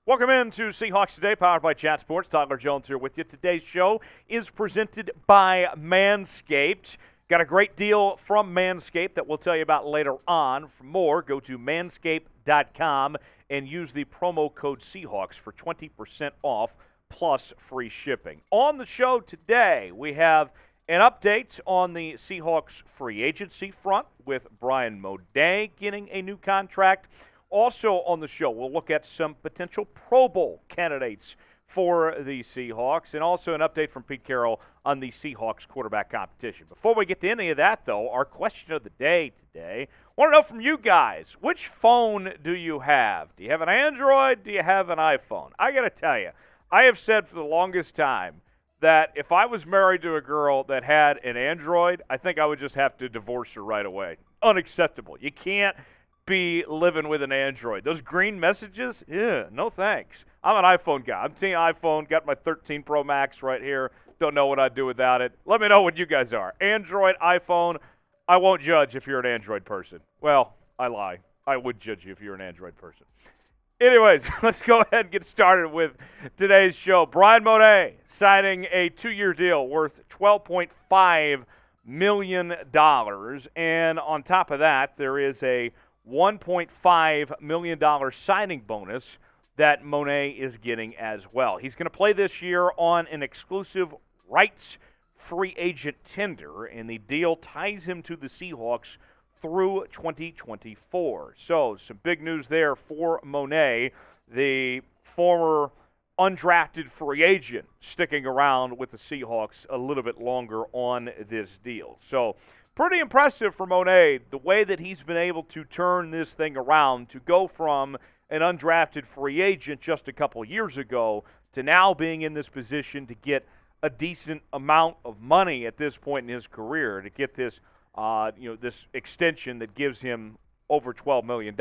Welcome into Seahawks Today, powered by Chat Sports. Tyler Jones here with you. Today's show is presented by Manscaped. Got a great deal from Manscaped that we'll tell you about later on. For more, go to manscaped.com and use the promo code Seahawks for 20% off plus free shipping. On the show today, we have an update on the Seahawks free agency front with Bryan Mone getting a new contract. Also on the show, we'll look at some potential Pro Bowl candidates for the Seahawks, and also an update from Pete Carroll on the Seahawks quarterback competition. Before we get to any of that, though, our question of the day today, I want to know from you guys, which phone do you have? Do you have an Android? Do you have an iPhone? I got to tell you, I have said for the longest time that if I was married to a girl that had an Android, I think I would just have to divorce her right away. Unacceptable. You can't be living with an Android. Those green messages, no thanks. I'm an iPhone guy. I'm team iPhone, got my 13 Pro Max right here. Don't know what I'd do without it. Let me know what you guys are. Android, iPhone, I won't judge if you're an Android person. Well, I lie. I would judge you if you're an Android person. Anyways, let's go ahead and get started with today's show. Bryan Mone signing a 2-year deal worth $12.5 million. And on top of that, there is a $1.5 million signing bonus that Mone is getting as well. He's going to play this year on an exclusive rights free agent tender, and the deal ties him to the Seahawks through 2024. So some big news there for Mone, the former undrafted free agent, sticking around with the Seahawks a little bit longer on this deal. So pretty impressive for Mone, the way that he's been able to turn this thing around to go from an undrafted free agent just a couple years ago to now being in this position to get a decent amount of money at this point in his career, to get this this extension that gives him over $12 million.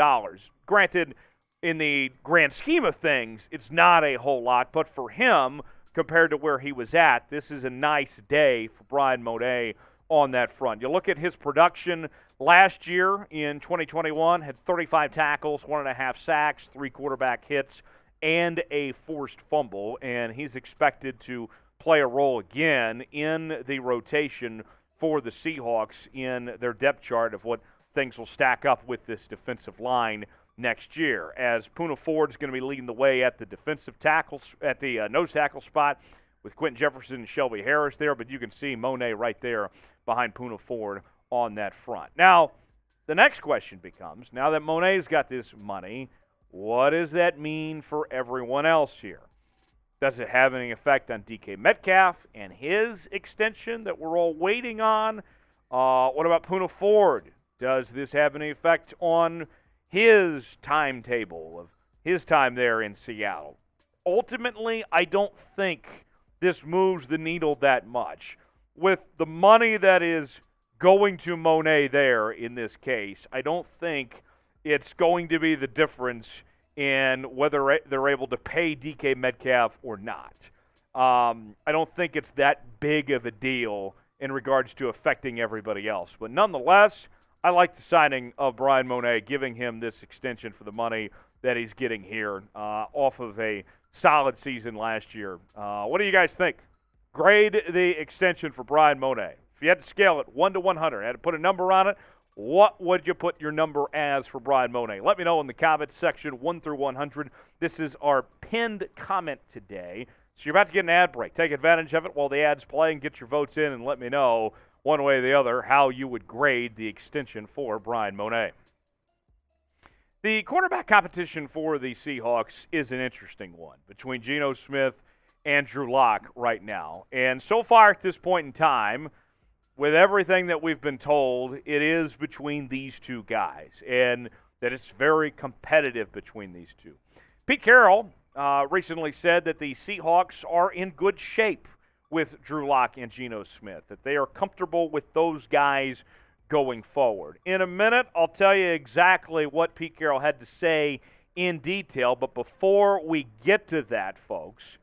Granted, in the grand scheme of things, it's not a whole lot, but for him, compared to where he was at, this is a nice day for Bryan Mone on that front. You look at his production last year in 2021, had 35 tackles, 1.5 sacks, 3 quarterback hits, and a forced fumble, and he's expected to play a role again in the rotation for the Seahawks in their depth chart of what things will stack up with this defensive line next year, as Poona Ford's going to be leading the way at the defensive tackles, at the nose tackle spot, with Quentin Jefferson and Shelby Harris there, but you can see Mone right there behind Poona Ford on that front. Now, the next question becomes, now that Mone's got this money, what does that mean for everyone else here? Does it have any effect on DK Metcalf and his extension that we're all waiting on? What about Poona Ford? Does this have any effect on his timetable of his time there in Seattle? Ultimately, I don't think this moves the needle that much. With the money that is going to Mone there in this case, I don't think it's going to be the difference in whether they're able to pay DK Metcalf or not. I don't think it's that big of a deal in regards to affecting everybody else. But nonetheless, I like the signing of Bryan Mone, giving him this extension for the money that he's getting here off of a solid season last year. What do you guys think? Grade the extension for Bryan Mone. If you had to scale it 1 to 100, had to put a number on it, what would you put your number as for Bryan Mone? Let me know in the comments section, 1 through 100. This is our pinned comment today. So you're about to get an ad break. Take advantage of it while the ad's playing. Get your votes in and let me know, one way or the other, how you would grade the extension for Bryan Mone. The quarterback competition for the Seahawks is an interesting one between Geno Smith and Drew Lock right now. And so far at this point in time, with everything that we've been told, it is between these two guys, and that it's very competitive between these two. Pete Carroll recently said that the Seahawks are in good shape with Drew Lock and Geno Smith, that they are comfortable with those guys going forward. In a minute, I'll tell you exactly what Pete Carroll had to say in detail, but before we get to that, folks,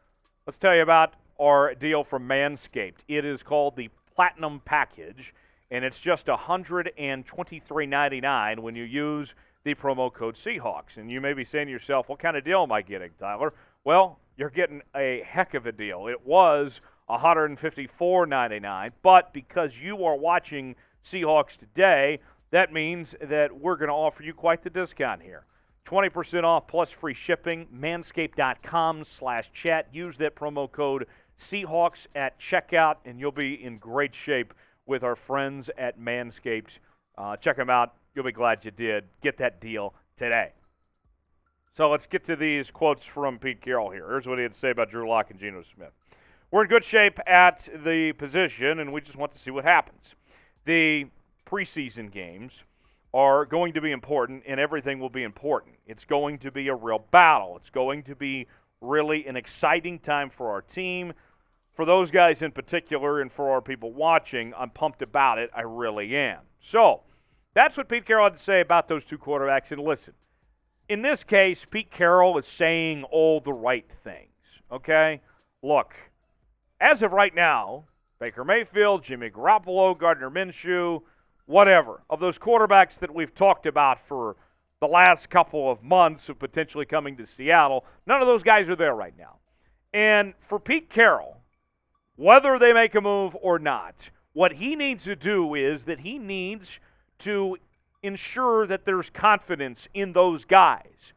let's tell you about our deal from Manscaped. It is called the Platinum Package, and it's just $123.99 when you use the promo code Seahawks. And you may be saying to yourself, what kind of deal am I getting, Tyler? Well, you're getting a heck of a deal. It was $154.99, but because you are watching Seahawks Today, that means that we're going to offer you quite the discount here. 20% off plus free shipping, manscaped.com/chat. Use that promo code Seahawks at checkout, and you'll be in great shape with our friends at Manscaped. Check them out. You'll be glad you did. Get that deal today. So let's get to these quotes from Pete Carroll here. Here's what he had to say about Drew Lock and Geno Smith. We're in good shape at the position, and we just want to see what happens. The preseason games are going to be important, and everything will be important. It's going to be a real battle. It's going to be really an exciting time for our team. For those guys in particular, and for our people watching, I'm pumped about it. I really am. So that's what Pete Carroll had to say about those two quarterbacks. And listen, in this case, Pete Carroll is saying all the right things, okay? Look, as of right now, Baker Mayfield, Jimmy Garoppolo, Gardner Minshew, whatever, of those quarterbacks that we've talked about for the last couple of months of potentially coming to Seattle, none of those guys are there right now. And for Pete Carroll, whether they make a move or not, what he needs to do is that he needs to ensure that there's confidence in those guys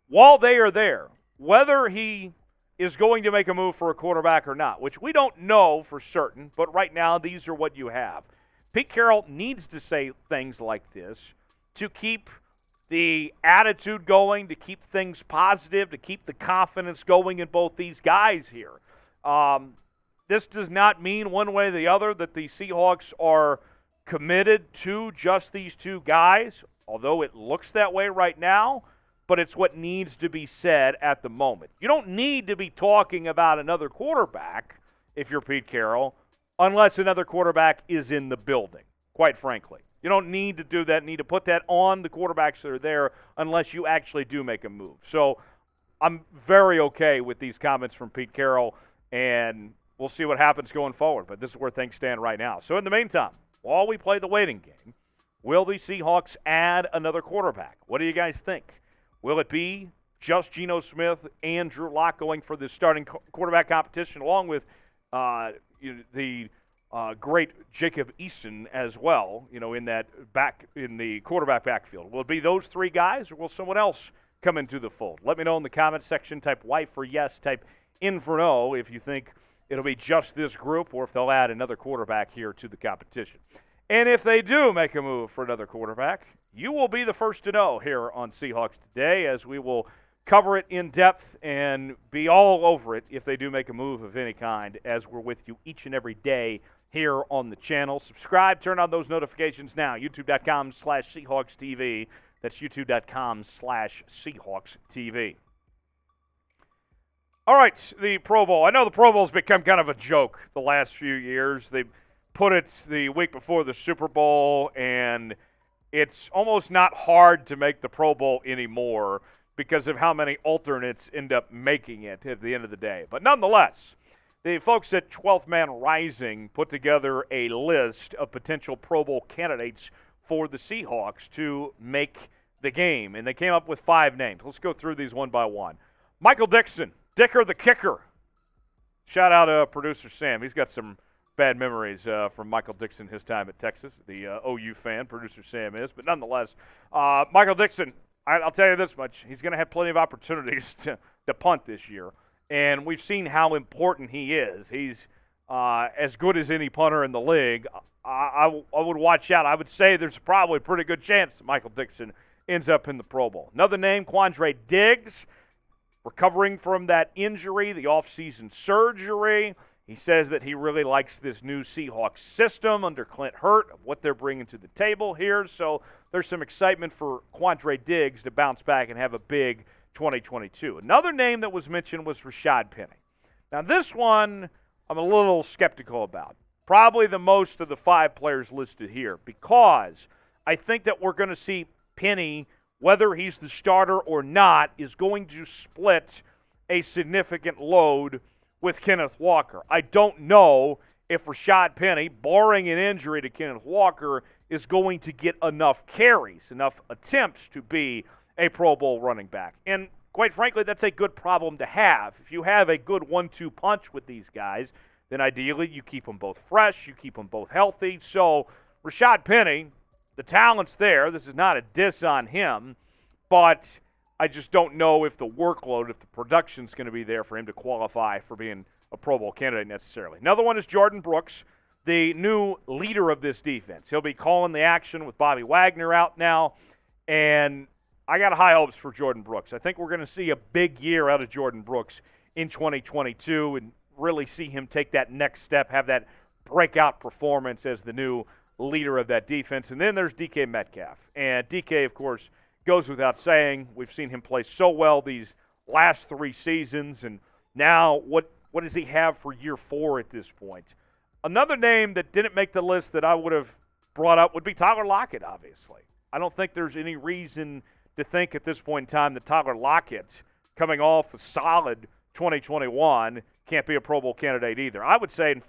while they are there, whether he is going to make a move for a quarterback or not, which we don't know for certain, but right now these are what you have. Pete Carroll needs to say things like this to keep the attitude going, to keep things positive, to keep the confidence going in both these guys here. This does not mean one way or the other that the Seahawks are committed to just these two guys, although it looks that way right now, but it's what needs to be said at the moment. You don't need to be talking about another quarterback if you're Pete Carroll, unless another quarterback is in the building, quite frankly. You don't need to do that, need to put that on the quarterbacks that are there unless you actually do make a move. So I'm very okay with these comments from Pete Carroll, and we'll see what happens going forward. But this is where things stand right now. So in the meantime, while we play the waiting game, will the Seahawks add another quarterback? What do you guys think? Will it be just Geno Smith and Drew Lock going for the starting quarterback competition, along with the great Jacob Eason as well, in the quarterback backfield? Will it be those three guys, or will someone else come into the fold? Let me know in the comments section. Type Y for yes, type in for no if you think it'll be just this group or if they'll add another quarterback here to the competition. And if they do make a move for another quarterback, you will be the first to know here on Seahawks Today, as we will cover it in depth and be all over it if they do make a move of any kind, as we're with you each and every day here on the channel. Subscribe, turn on those notifications now. YouTube.com/Seahawks TV. That's YouTube.com/Seahawks TV. All right, the Pro Bowl. I know the Pro Bowl's become kind of a joke the last few years. They put it the week before the Super Bowl, and it's almost not hard to make the Pro Bowl anymore because of how many alternates end up making it at the end of the day. But nonetheless, the folks at 12th Man Rising put together a list of potential Pro Bowl candidates for the Seahawks to make the game, and they came up with 5 names. Let's go through these one by one. Michael Dickson, Dicker the Kicker. Shout out to producer Sam. He's got some bad memories from Michael Dickson, his time at Texas. The OU fan, producer Sam is. But nonetheless, Michael Dickson, I'll tell you this much. He's going to have plenty of opportunities to punt this year. And we've seen how important he is. He's as good as any punter in the league. I would watch out. I would say there's probably a pretty good chance that Michael Dickson ends up in the Pro Bowl. Another name, Quandre Diggs, recovering from that injury, the offseason surgery. He says that he really likes this new Seahawks system under Clint Hurt, what they're bringing to the table here. So there's some excitement for Quandre Diggs to bounce back and have a big 2022. Another name that was mentioned was Rashad Penny. Now this one I'm a little skeptical about. Probably the most of the 5 players listed here, because I think that we're going to see Penny, whether he's the starter or not, is going to split a significant load with Kenneth Walker. I don't know if Rashad Penny, barring an injury to Kenneth Walker, is going to get enough carries, enough attempts to be a Pro Bowl running back. And quite frankly, that's a good problem to have. If you have a good 1-2 punch with these guys, then ideally you keep them both fresh, you keep them both healthy. So Rashad Penny, the talent's there. This is not a diss on him, but I just don't know if the workload, if the production's going to be there for him to qualify for being a Pro Bowl candidate necessarily. Another one is Jordan Brooks, the new leader of this defense. He'll be calling the action with Bobby Wagner out now, and I got high hopes for Jordan Brooks. I think we're going to see a big year out of Jordan Brooks in 2022 and really see him take that next step, have that breakout performance as the new leader of that defense. And then there's DK Metcalf. And DK, of course, goes without saying. We've seen him play so well these last 3 seasons. And now what does he have for year 4 at this point? Another name that didn't make the list that I would have brought up would be Tyler Lockett, obviously. I don't think there's any reason to think at this point in time that Tyler Lockett, coming off a solid 2021, can't be a Pro Bowl candidate either. I would say,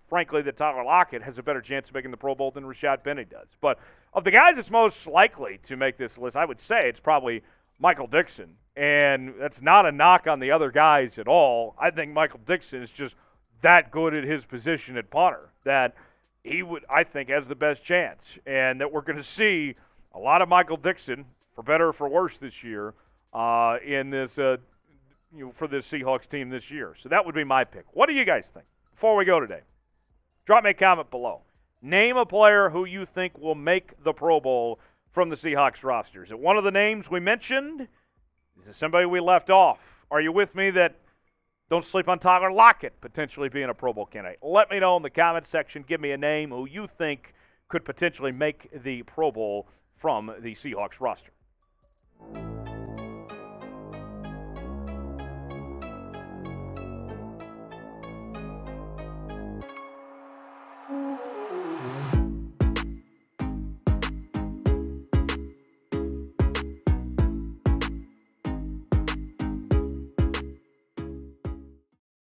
frankly, that Tyler Lockett has a better chance of making the Pro Bowl than Rashad Penny does. But of the guys that's most likely to make this list, I would say it's probably Michael Dickson. And that's not a knock on the other guys at all. I think Michael Dickson is just that good at his position at punter that he would, I think, has the best chance. And that we're going to see a lot of Michael Dickson, for better or for worse this year, in this for this Seahawks team this year. So that would be my pick. What do you guys think? Before we go today, drop me a comment below. Name a player who you think will make the Pro Bowl from the Seahawks roster. Is it one of the names we mentioned? Is it somebody we left off? Are you with me that don't sleep on Tyler Lockett potentially being a Pro Bowl candidate? Let me know in the comment section. Give me a name who you think could potentially make the Pro Bowl from the Seahawks roster.